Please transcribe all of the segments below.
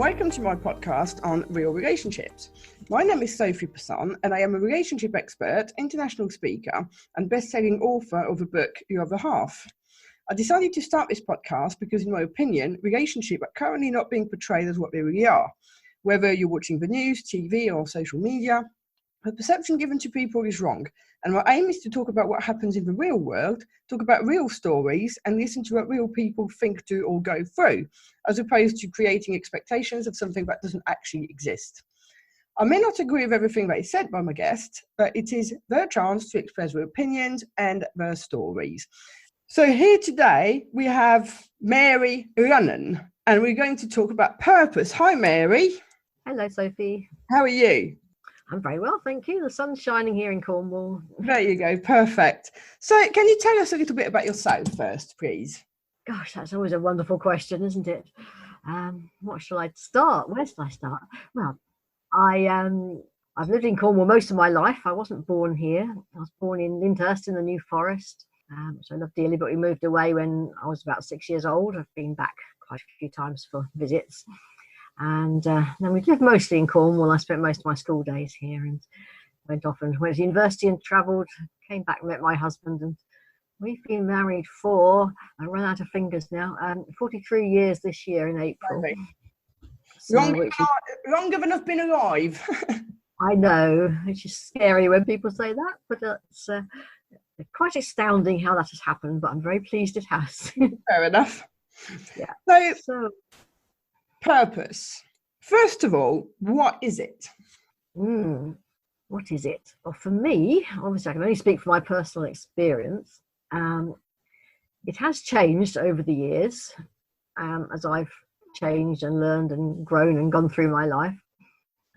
welcome to my podcast on real relationships. My name is Sophie Passon and I am a relationship expert, international speaker and best-selling author of the book Your Other Half. I decided to start this podcast because, in my opinion, relationships are currently not being portrayed as what they really are. Whether you're watching the news, TV or social media, the perception given to people is wrong. And my aim is to talk about what happens in the real world, talk about real stories and listen to what real people think, do or go through, as opposed to creating expectations of something that doesn't actually exist. I may not agree with everything that is said by my guest, but it is their chance to express their opinions and their stories. So here today we have Mary Lunnen, and we're going to talk about purpose. Hi, Mary. Hello, Sophie. How are you? I'm very well, thank you. The sun's shining here in Cornwall. There you go, perfect. So can you tell us a little bit about yourself first, please? Gosh, that's always a wonderful question, isn't it? What shall I start? Where should I start? Well, I've lived in Cornwall most of my life. I wasn't born here. I was born in Lyndhurst in the New Forest, which I love dearly, but we moved away when I was about 6 years old. I've been back quite a few times for visits. And then we lived mostly in Cornwall. I spent most of my school days here and went to university and travelled, came back and met my husband, and we've been married for, I run out of fingers now, 43 years this year in April. So, longer than I've been alive. I know, which is scary when people say that, but it's quite astounding how that has happened, but I'm very pleased it has. Fair enough. Yeah. So purpose. First of all, what is it? What is it? Well, for me, obviously I can only speak from my personal experience. It has changed over the years as I've changed and learned and grown and gone through my life.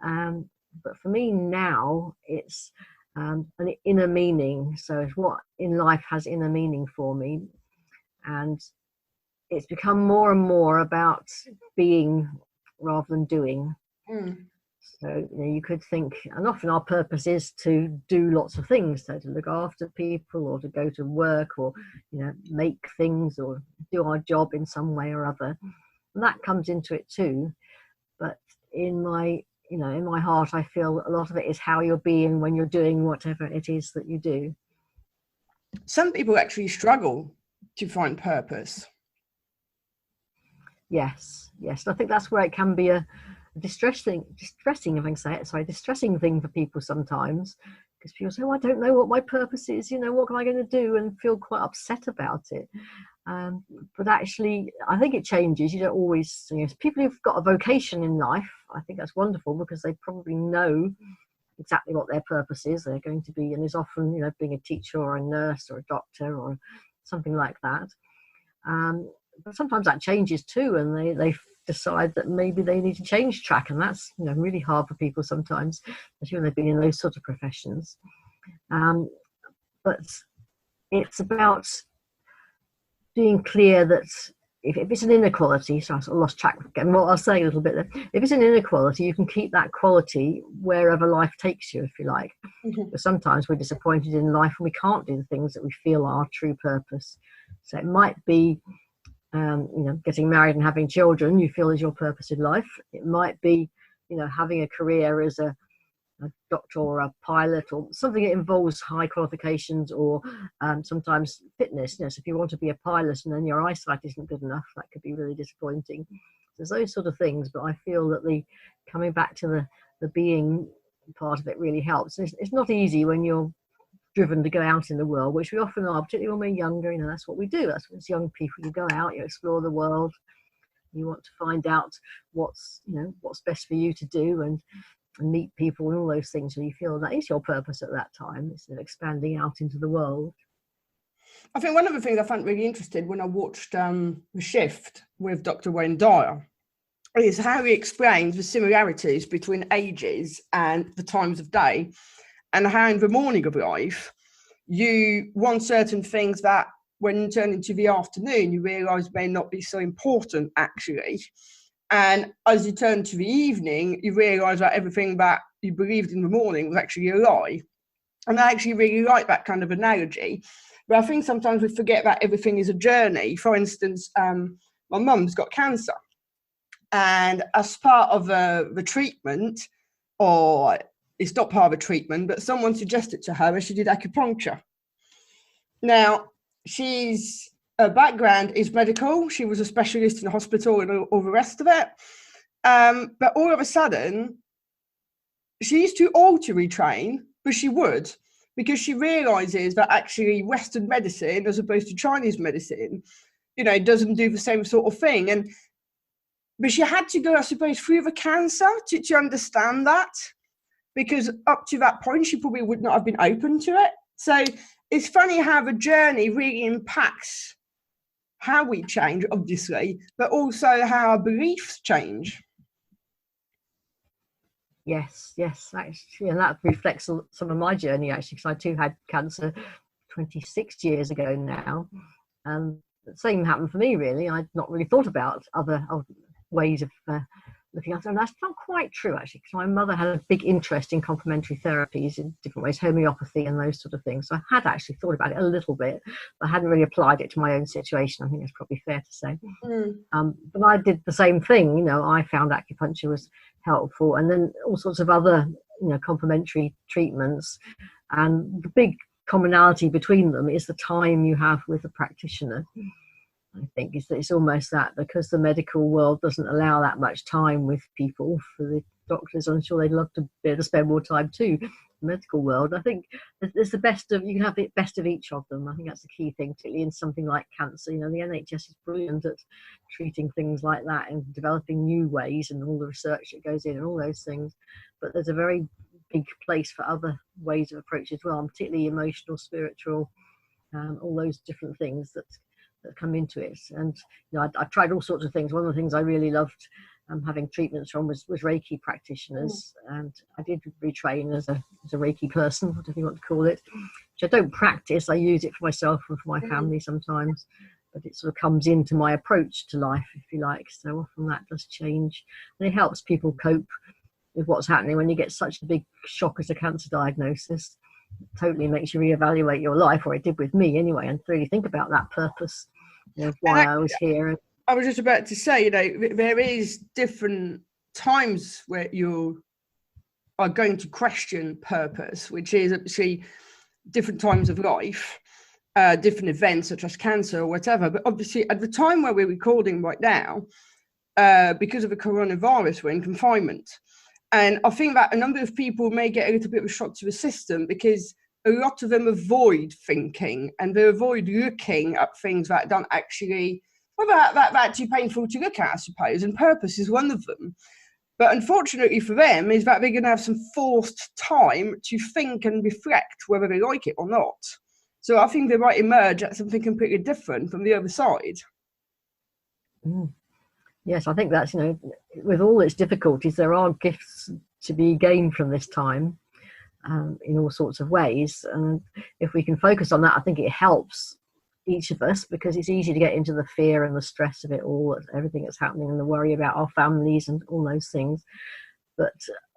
But for me now, it's an inner meaning. So it's what in life has inner meaning for me. And it's become more and more about being rather than doing. So you could think, and often our purpose is to do lots of things, so to look after people or to go to work or make things or do our job in some way or other, and that comes into it too. But in my heart, I feel a lot of it is how you're being when you're doing whatever it is that you do. Some people actually struggle to find purpose. Yes. I think that's where it can be a distressing thing for people sometimes, because people say, I don't know what my purpose is, what am I going to do, and feel quite upset about it. But actually, I think it changes. You don't always, people who've got a vocation in life, I think that's wonderful because they probably know exactly what their purpose is. They're going to be, and there's often, being a teacher or a nurse or a doctor or something like that. But sometimes that changes too, and they decide that maybe they need to change track, and that's really hard for people sometimes, especially when they've been in those sort of professions. But it's about being clear that if it's an inequality, so I sort of lost track again what I was saying a little bit there. If it's an inequality, you can keep that quality wherever life takes you, if you like. But sometimes we're disappointed in life and we can't do the things that we feel are our true purpose. So it might be getting married and having children you feel is your purpose in life. It might be having a career as a doctor or a pilot or something that involves high qualifications, or sometimes fitness. So if you want to be a pilot and then your eyesight isn't good enough, that could be really disappointing. There's those sort of things, but I feel that the coming back to the being part of it really helps. It's not easy when you're driven to go out in the world, which we often are, particularly when we're younger. That's what we do. That's what young people, you go out, you explore the world, you want to find out what's best for you to do and meet people and all those things. So you feel that is your purpose at that time, instead of expanding out into the world. I think one of the things I found really interesting when I watched The Shift with Dr. Wayne Dyer is how he explains the similarities between ages and the times of day, and how in the morning of life you want certain things that when you turn into the afternoon you realise may not be so important actually, and as you turn to the evening you realise that everything that you believed in the morning was actually a lie. And I actually really like that kind of analogy, but I think sometimes we forget that everything is a journey. For instance, my mum's got cancer, And as part of the treatment, or it's not part of a treatment, but someone suggested to her that she did acupuncture. Now, her background is medical. She was a specialist in a hospital and all the rest of it. But all of a sudden, she used to alter retrain, but she would, because she realizes that actually Western medicine, as opposed to Chinese medicine, doesn't do the same sort of thing. But she had to go, I suppose, through the cancer to understand that, because up to that point, she probably would not have been open to it. So it's funny how the journey really impacts how we change, obviously, but also how our beliefs change. Yes, actually, and that reflects some of my journey, actually, because I too had cancer 26 years ago now. And the same happened for me, really. I'd not really thought about other ways of looking at it. And that's not quite true, actually, because my mother had a big interest in complementary therapies in different ways, homeopathy and those sort of things. So I had actually thought about it a little bit, but I hadn't really applied it to my own situation. I think that's probably fair to say. But I did the same thing. I found acupuncture was helpful, and then all sorts of other, complementary treatments. And the big commonality between them is the time you have with the practitioner. I think it's almost that, because the medical world doesn't allow that much time with people. For the doctors, I'm sure they'd love to be able to spend more time too. The medical world, I think there's you can have the best of each of them. I think that's the key thing, particularly in something like cancer. The NHS is brilliant at treating things like that and developing new ways and all the research that goes in and all those things. But there's a very big place for other ways of approach as well, particularly emotional, spiritual, all those different things that come into it. And I've tried all sorts of things. One of the things I really loved having treatments from was Reiki practitioners, and I did retrain as a Reiki person, whatever you want to call it, which I don't practice. I use it for myself and for my family sometimes, but it sort of comes into my approach to life, if you like. So often that does change, and it helps people cope with what's happening when you get such a big shock as a cancer diagnosis. It totally makes you reevaluate your life, or it did with me anyway, and really think about that purpose, why I was here. I was just about to say, there is different times where you are going to question purpose, which is actually different times of life, different events such as cancer or whatever. But obviously, at the time where we're recording right now, because of the coronavirus, we're in confinement. And I think that a number of people may get a little bit of a shock to the system, because a lot of them avoid thinking and they avoid looking at things that don't actually, that's too painful to look at, I suppose, and purpose is one of them. But unfortunately for them is that they're going to have some forced time to think and reflect whether they like it or not. So I think they might emerge at something completely different from the other side. Yes, I think that's, with all its difficulties, there are gifts to be gained from this time in all sorts of ways. And if we can focus on that, I think it helps each of us, because it's easy to get into the fear and the stress of it all, everything that's happening, and the worry about our families and all those things. But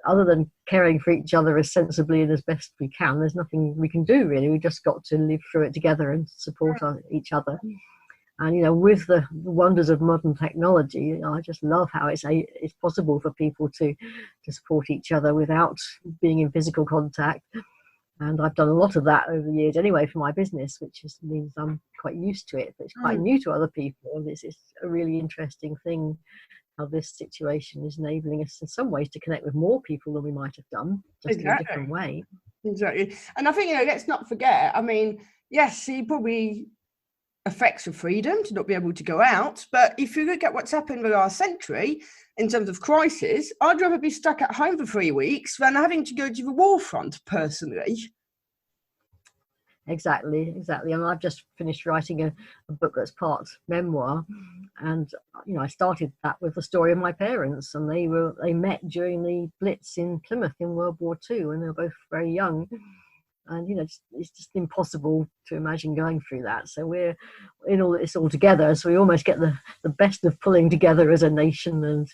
other than caring for each other as sensibly and as best we can, there's nothing we can do, really. We've just got to live through it together and support each other. And with the wonders of modern technology, I just love how it's possible for people to support each other without being in physical contact. And I've done a lot of that over the years anyway for my business, which means I'm quite used to it. But it's quite new to other people. And it's a really interesting thing how this situation is enabling us in some ways to connect with more people than we might have done, just in a different way. Exactly. And I think, let's not forget, yes, he probably affects your freedom to not be able to go out. But if you look at what's happened in the last century in terms of crisis, I'd rather be stuck at home for 3 weeks than having to go to the war front, personally. Exactly. And I've just finished writing a book that's part memoir, and I started that with the story of my parents, and they met during the Blitz in Plymouth in World War II, and they were both very young. And it's just impossible to imagine going through that. So we're in all this all together. So we almost get the best of pulling together as a nation, and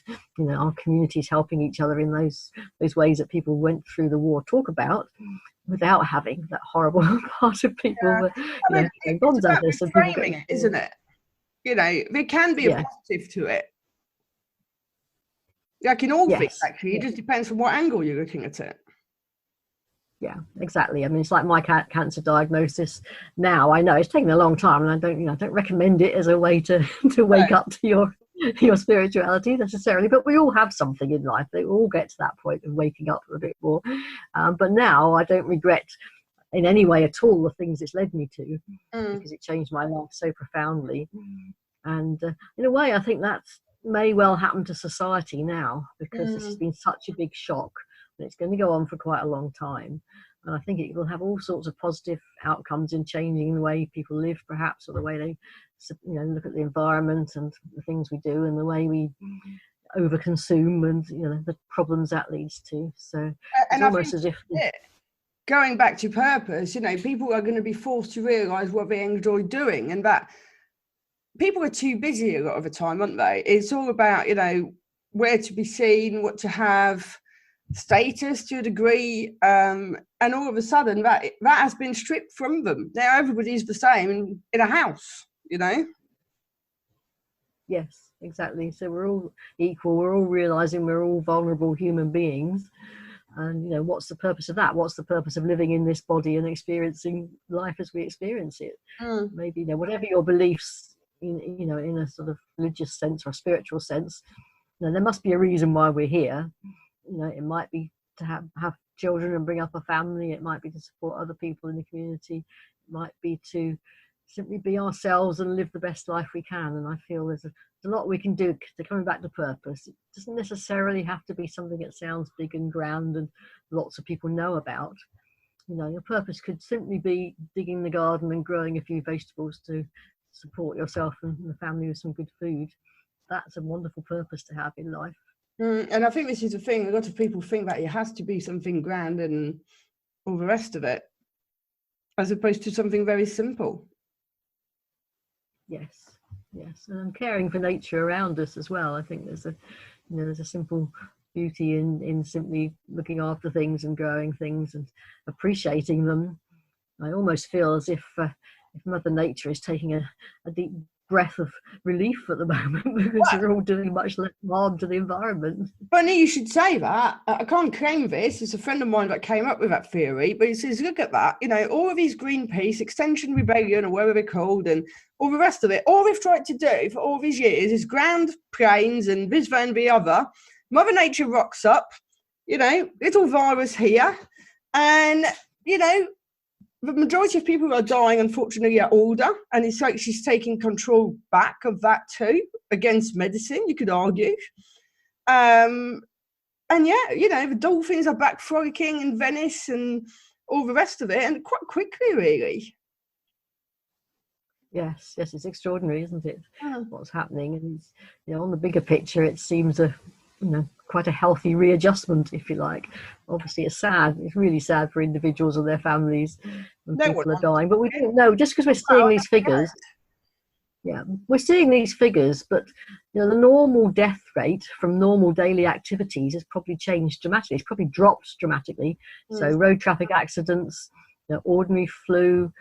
our communities helping each other in those ways that people went through the war talk about, without having that horrible part of people. It's about reframing it, isn't it? There can be a positive to it. Like in all things, Yes. actually, it Yeah. just depends on what angle you're looking at it. Yeah, exactly. I mean, it's like my cancer diagnosis now. I know it's taken a long time, and I don't recommend it as a way to wake up to your spirituality necessarily. But we all have something in life. They all get to that point of waking up a bit more. But now I don't regret in any way at all the things it's led me to, because it changed my life so profoundly. And in a way, I think that may well happen to society now, because this has been such a big shock, and it's going to go on for quite a long time. And I think it will have all sorts of positive outcomes in changing the way people live, perhaps, or the way they, look at the environment and the things we do, and the way we overconsume, and the problems that leads to. So it's And I almost think as if going back to purpose, people are going to be forced to realise what they enjoy doing, and that people are too busy a lot of the time, aren't they? It's all about, where to be seen, what to have, status to a degree, and all of a sudden that has been stripped from them. Now everybody's the same in a house, Yes, exactly. So we're all equal. We're all realizing we're all vulnerable human beings. And, what's the purpose of that? What's the purpose of living in this body and experiencing life as we experience it? Maybe, whatever your beliefs, in a sort of religious sense or spiritual sense, there must be a reason why we're here. It might be to have children and bring up a family. It might be to support other people in the community. It might be to simply be ourselves and live the best life we can. And I feel there's a lot we can do to coming back to purpose. It doesn't necessarily have to be something that sounds big and grand and lots of people know about. Your purpose could simply be digging the garden and growing a few vegetables to support yourself and the family with some good food. That's a wonderful purpose to have in life. And I think this is the thing, a lot of people think that it has to be something grand and all the rest of it, as opposed to something very simple. Yes, and caring for nature around us as well. I think there's a simple beauty in simply looking after things and growing things and appreciating them. I almost feel as if Mother Nature is taking a deep breath of relief at the moment, because we're all doing much less harm to the environment. Funny you should say that. I can't claim this. It's a friend of mine that came up with that theory, but he says, look at that. All of these Greenpeace, Extinction Rebellion, or whatever they're called, and all the rest of it, all they've tried to do for all these years is ground planes and this, that, and the other. Mother Nature rocks up, little virus here, and, the majority of people who are dying, unfortunately, are older, and it's like she's taking control back of that too, against medicine, you could argue. And the dolphins are back frolicking in Venice and all the rest of it, and quite quickly, really. Yes, it's extraordinary, isn't it? What's happening? And on the bigger picture, it seems quite a healthy readjustment, if you like. Obviously, it's sad. It's really sad for individuals and their families when people are dying. But we don't know, just because we're seeing these figures. Yeah, we're seeing these figures, but the normal death rate from normal daily activities has probably changed dramatically. It's probably dropped dramatically. So road traffic accidents, ordinary flu,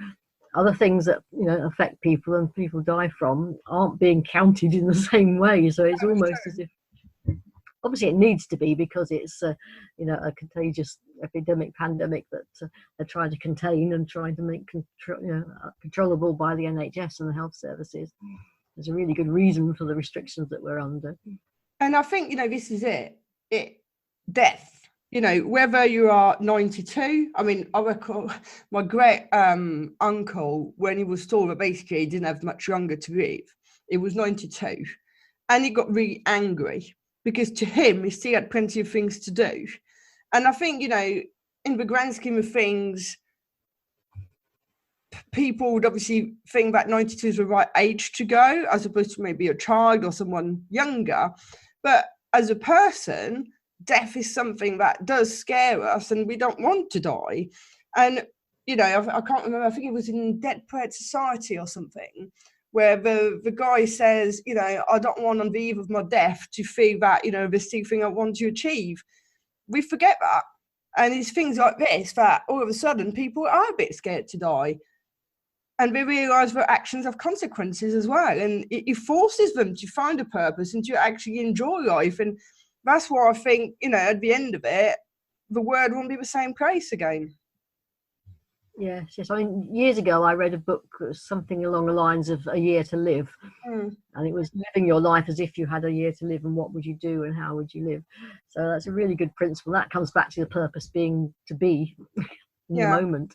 other things that affect people and people die from aren't being counted in the same way. So it's almost as if, obviously it needs to be, because it's a contagious epidemic, pandemic that they're trying to contain and trying to make controllable by the NHS and the health services. There's a really good reason for the restrictions that we're under. And I think this is it death. Whether you are 92, I mean, I recall my great uncle, when he was told that basically he didn't have much longer to live, it was 92, and he got really angry, because to him, he still had plenty of things to do. And I think, in the grand scheme of things, people would obviously think that 92 is the right age to go, as opposed to maybe a child or someone younger. But as a person, death is something that does scare us, and we don't want to die. And, I can't remember, I think it was in Dead Poet Society or something, where the guy says, I don't want on the eve of my death to feel that, this thing I want to achieve. We forget that. And it's things like this that all of a sudden people are a bit scared to die. And they realise that actions have consequences as well. And it forces them to find a purpose and to actually enjoy life. And that's why I think, you know, at the end of it, the world won't be the same place again. Yes, yes. I mean, years ago, I read a book, something along the lines of A Year to Live. And it was living your life as if you had a year to live, and what would you do and how would you live. So that's a really good principle. That comes back to the purpose being to be in the moment.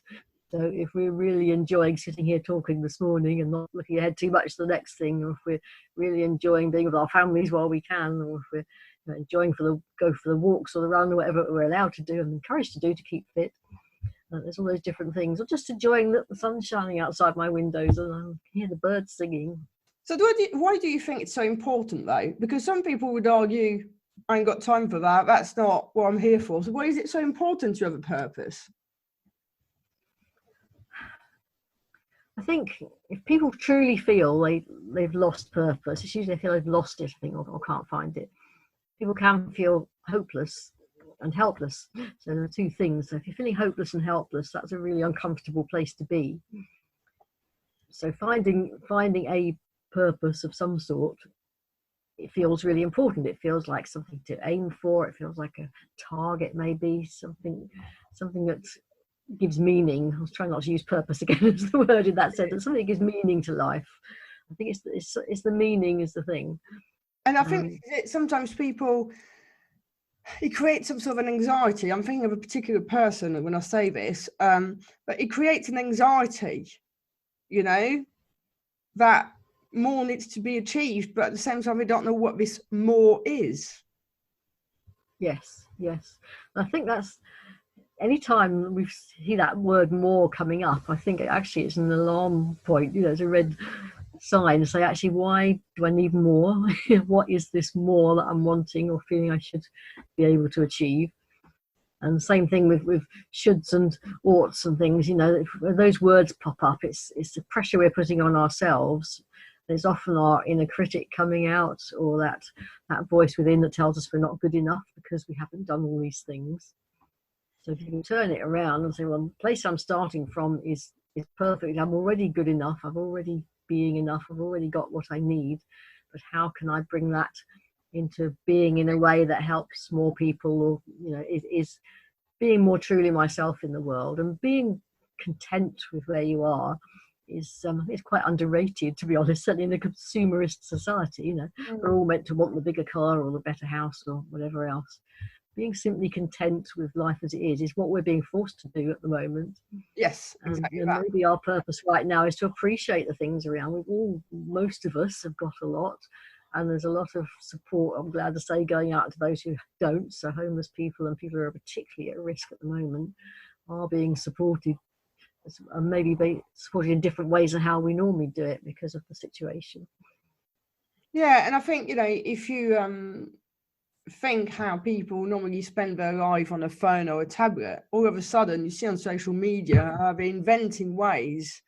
So if we're really enjoying sitting here talking this morning and not looking ahead too much to the next thing, or if we're really enjoying being with our families while we can, or if we're, you know, enjoying go for the walks or the run or whatever we're allowed to do and encouraged to do to keep fit. There's all those different things, or just enjoying the sun shining outside my windows and I can hear the birds singing. So why do you think it's so important though? Because some people would argue, I ain't got time for that. That's not what I'm here for. So why is it so important to have a purpose? I think if people truly feel they've lost purpose, it's usually they feel they've lost it, I think, or can't find it. People can feel hopeless and helpless. So there are two things. So if you're feeling hopeless and helpless, that's a really uncomfortable place to be. So finding a purpose of some sort, it feels really important. It feels like something to aim for. It feels like a target, maybe something that gives meaning. I was trying not to use purpose again as the word in that sentence. Something that gives meaning to life. I think it's the meaning is the thing. And I think sometimes people, it creates some sort of an anxiety. I'm thinking of a particular person when I say this, but it creates an anxiety, you know, that more needs to be achieved, but at the same time, we don't know what this more is. Yes. I think that's, anytime we see that word more coming up, I think actually it's an alarm point. You know, it's a red sign to say, actually, why do I need more? What is this more that I'm wanting or feeling I should be able to achieve? And the same thing with shoulds and oughts and things. You know, if those words pop up, it's the pressure we're putting on ourselves. There's often our inner critic coming out, or that voice within that tells us we're not good enough because we haven't done all these things. So if you can turn it around and say, well, the place I'm starting from is perfect. I'm already good enough. I'm already being enough. I've already got what I need. But how can I bring that into being in a way that helps more people, or, you know, is being more truly myself in the world, and being content with where you are is quite underrated, to be honest. Certainly in a consumerist society, you know, we're all meant to want the bigger car or the better house or whatever else. Being simply content with life as it is what we're being forced to do at the moment. Yes, exactly. And maybe our purpose right now is to appreciate the things around. Most of us have got a lot, and there's a lot of support, I'm glad to say, going out to those who don't. So homeless people and people who are particularly at risk at the moment are being supported, and maybe be supported in different ways than how we normally do it because of the situation. Yeah, and I think, you know, if you think how people normally spend their life on a phone or a tablet, all of a sudden you see on social media they're inventing ways,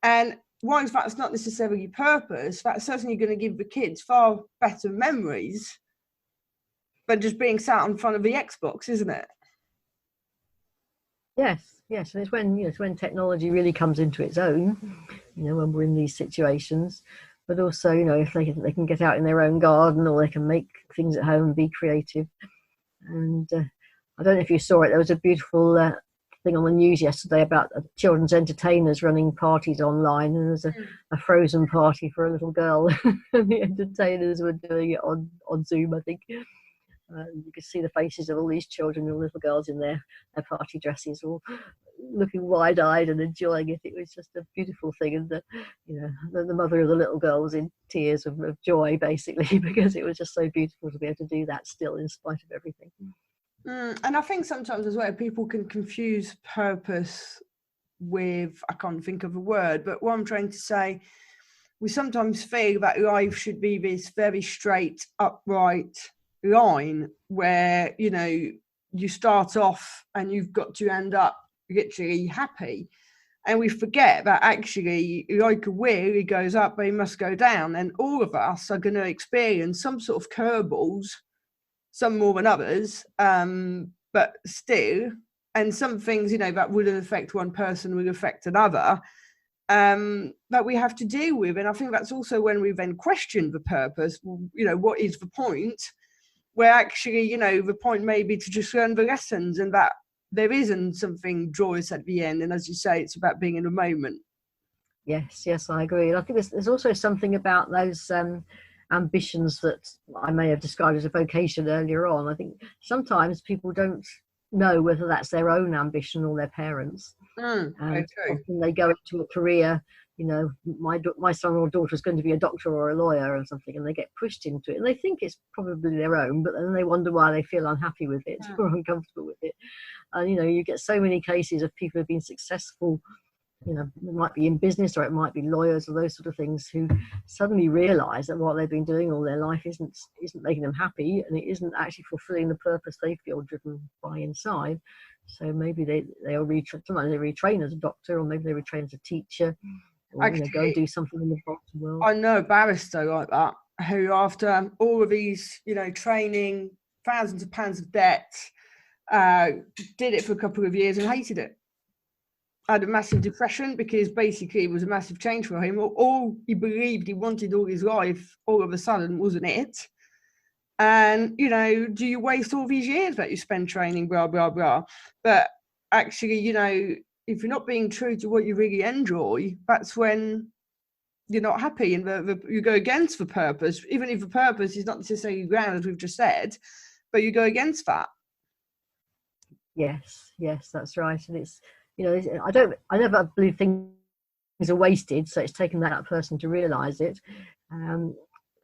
and whilst that's not necessarily purpose, that's certainly going to give the kids far better memories than just being sat in front of the Xbox, isn't it? Yes, and it's when technology really comes into its own, you know, when we're in these situations. But also, you know, if they can get out in their own garden, or they can make things at home and be creative. And I don't know if you saw it, there was a beautiful thing on the news yesterday about children's entertainers running parties online, and there's a frozen party for a little girl and the entertainers were doing it on Zoom, I think. You could see the faces of all these children and little girls in their party dresses, all looking wide-eyed and enjoying it. It was just a beautiful thing, and the mother of the little girl was in tears of joy, basically, because it was just so beautiful to be able to do that still in spite of everything. And I think sometimes as well people can confuse purpose with, I can't think of a word, but what I'm trying to say, we sometimes feel that life should be this very straight, upright line where, you know, you start off and you've got to end up literally happy, and we forget that actually, like a wheel, it goes up but it must go down, and all of us are going to experience some sort of curveballs, some more than others, but still, and some things, you know, that wouldn't affect one person will affect another, that we have to deal with. And I think that's also when we then question the purpose, you know, what is the point? where actually, the point may be to just learn the lessons, and that there isn't something joyous at the end. And as you say, it's about being in the moment. Yes, I agree. And I think there's also something about those ambitions that I may have described as a vocation earlier on. I think sometimes people don't know whether that's their own ambition or their parents. And often they go into a career, my son or daughter is going to be a doctor or a lawyer or something, and they get pushed into it, and they think it's probably their own, but then they wonder why they feel unhappy with it or uncomfortable with it. And you get so many cases of people who've been successful, it might be in business or it might be lawyers or those sort of things, who suddenly realize that what they've been doing all their life isn't making them happy, and it isn't actually fulfilling the purpose they feel driven by inside. So maybe they'll sometimes they retrain as a doctor, or maybe they retrain as a teacher, or actually, go and do something in the bottom world. I know a barrister like that, who after all of these, training, thousands of pounds of debt, did it for a couple of years and hated it. Had a massive depression, because basically it was a massive change for him. All he believed he wanted all his life, all of a sudden wasn't it. And, do you waste all these years that you spend training, blah, blah, blah. But actually, if you're not being true to what you really enjoy, that's when you're not happy, and you go against the purpose, even if the purpose is not necessarily grand, as we've just said, but you go against that. Yes, that's right. And it's, I never believe things are wasted, so it's taken that person to realize it.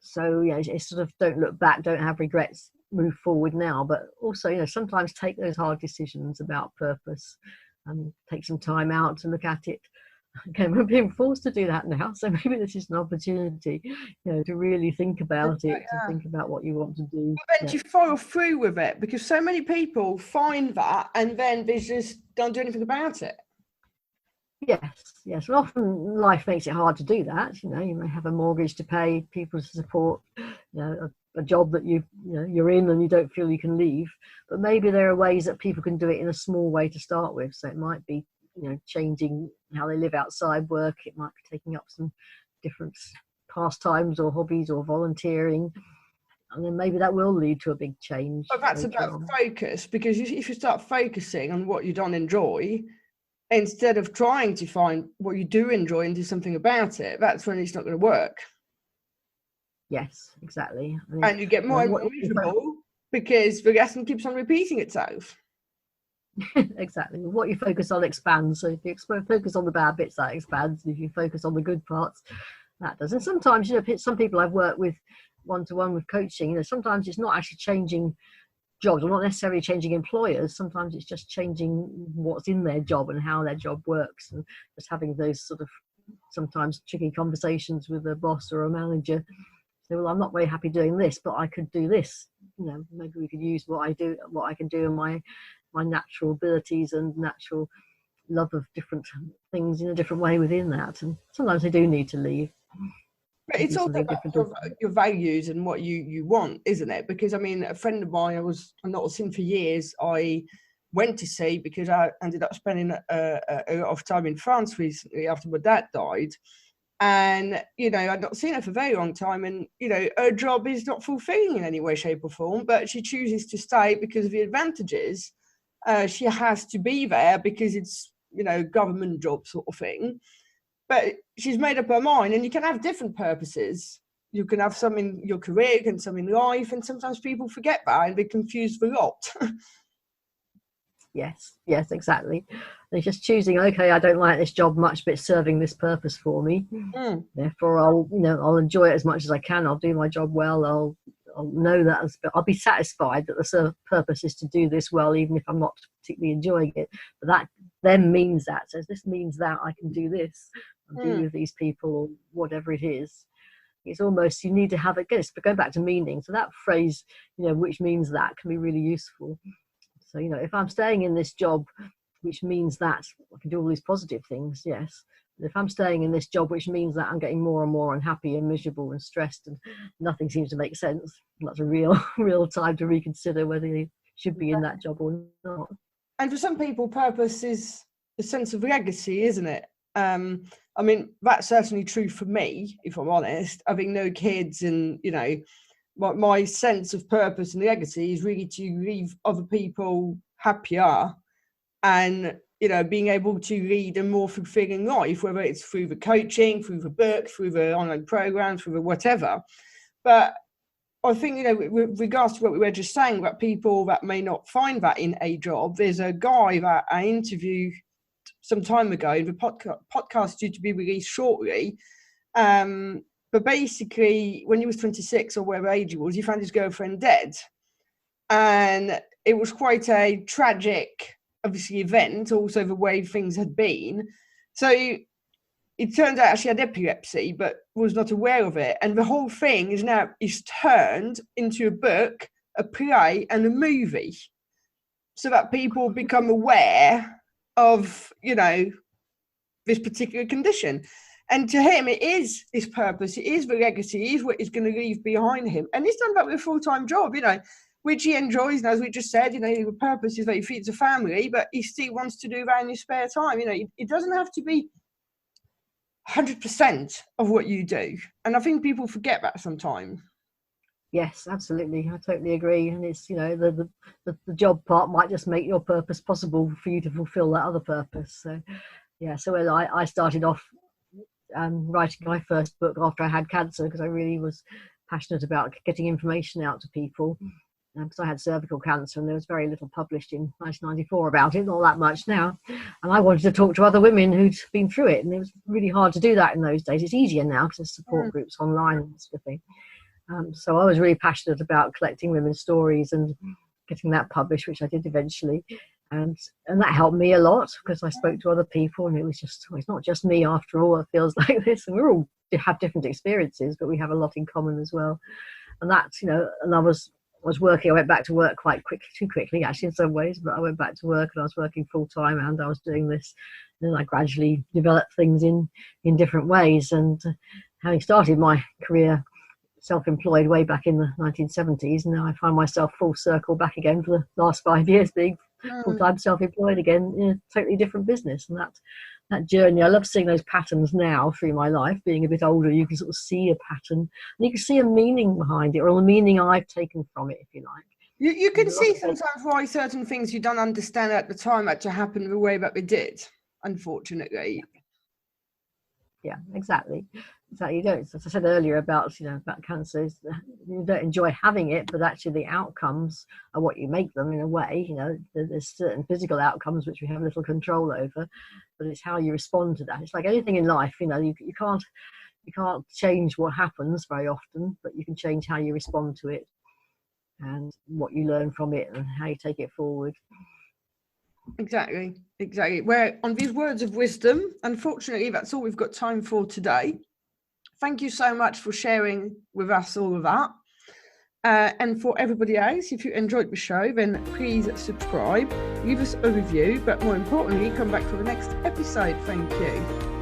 So it's sort of, don't look back, don't have regrets, move forward now. But also, sometimes take those hard decisions about purpose and take some time out to look at it. Again, we're being forced to do that now, so maybe this is an opportunity, to really think about it, to think about what you want to do. But then you follow through with it, because so many people find that and then they just don't do anything about it. Yes. And often life makes it hard to do that. You may have a mortgage to pay, people to support, a job that you're in and you don't feel you can leave. But maybe there are ways that people can do it in a small way to start with. So it might be, changing how they live outside work. It might be taking up some different pastimes or hobbies or volunteering. And then maybe that will lead to a big change. But that's about focus, because if you start focusing on what you don't enjoy, instead of trying to find what you do enjoy and do something about it, that's when it's not going to work. Yes, exactly. And you get more and more miserable, because the lesson keeps on repeating itself. Exactly. What you focus on expands. So if you focus on the bad bits, that expands. And if you focus on the good parts, that does. And sometimes, some people I've worked with one-to-one with coaching, sometimes it's not actually changing jobs, or not necessarily changing employers. Sometimes it's just changing what's in their job and how their job works, and just having those sort of sometimes tricky conversations with a boss or a manager. So, well, I'm not very happy doing this, but I could do this. Maybe we could use what I can do, and my natural abilities and natural love of different things in a different way within that. And sometimes they do need to leave. But it's also about your values and what you want, isn't it? Because, a friend of mine I've not seen for years, I went to see, because I ended up spending a lot of time in France recently after my dad died. And, I'd not seen her for a very long time. And, her job is not fulfilling in any way, shape or form, but she chooses to stay because of the advantages. She has to be there because it's, government job sort of thing. But she's made up her mind, and you can have different purposes. You can have some in your career, you can have some in life, and sometimes people forget that and be confused a lot. Yes, exactly. They're just choosing, okay, I don't like this job much, but it's serving this purpose for me. Therefore, I'll enjoy it as much as I can. I'll do my job well. I'll know that I'll be satisfied that the purpose is to do this well, even if I'm not particularly enjoying it. But that then means that. So this means that I can do this, and be with these people, or whatever it is. It's almost, you need to have it. But going back to meaning, so that phrase, which means that, can be really useful. So, if I'm staying in this job, which means that I can do all these positive things, yes. But if I'm staying in this job, which means that I'm getting more and more unhappy and miserable and stressed, and nothing seems to make sense, that's a real time to reconsider whether you should be in that job or not. And for some people, purpose is a sense of legacy, isn't it? That's certainly true for me, if I'm honest. Having no kids and, my sense of purpose and legacy is really to leave other people happier and, you know, being able to lead a more fulfilling life, whether it's through the coaching, through the book, through the online programs, through the whatever. But I think, you know, with regards to what we were just saying about people that may not find that in a job, there's a guy that I interviewed some time ago. The podcast due to be released shortly. But basically, when he was 26 or whatever age he was, he found his girlfriend dead. And it was quite a tragic, obviously, event, also the way things had been. So it turns out she had epilepsy, but was not aware of it. And the whole thing is turned into a book, a play, and a movie, so that people become aware of, you know, this particular condition. And to him, it is his purpose, it is the legacy, it is what he's going to leave behind him. And he's done that with a full-time job, you know, which he enjoys. And as we just said, you know, the purpose is that he feeds a family, but he still wants to do that in his spare time. You know, it doesn't have to be 100% of what you do. And I think people forget that sometimes. Yes, absolutely. I totally agree. And it's, you know, the job part might just make your purpose possible for you to fulfill that other purpose. So, yeah, so I started off writing my first book after I had cancer, because I really was passionate about getting information out to people, because I had cervical cancer and there was very little published in 1994 about it, not that much now. And I wanted to talk to other women who'd been through it, and it was really hard to do that in those days. It's easier now because there's support groups online and sort of thing. So I was really passionate about collecting women's stories and getting that published, which I did eventually. And that helped me a lot, because I spoke to other people, and it was just, it's not just me after all, it feels like this. And we all have different experiences, but we have a lot in common as well. And that's, you know, and I was working, I went back to work quite too quickly actually in some ways, but I went back to work and I was working full time and I was doing this. And then I gradually developed things in different ways. And having started my career self-employed way back in the 1970s, and now I find myself full circle back again for the last 5 years being full-time self-employed again in a totally different business. And that journey, I love seeing those patterns now through my life. Being a bit older, you can sort of see a pattern and you can see a meaning behind it, or the meaning I've taken from it, if you like. You can see sometimes why certain things you don't understand at the time had to happen the way that they did, unfortunately. Yeah, exactly. You don't, as I said earlier about, you know, about cancer, you don't enjoy having it, but actually the outcomes are what you make them in a way. You know, there's certain physical outcomes which we have little control over, but it's how you respond to that. It's like anything in life, you know, you can't change what happens very often, but you can change how you respond to it and what you learn from it and how you take it forward. Exactly. Where on these words of wisdom, unfortunately, that's all we've got time for today. Thank you so much for sharing with us all of that. And for everybody else, if you enjoyed the show, then please subscribe, leave us a review, but more importantly, come back for the next episode. Thank you.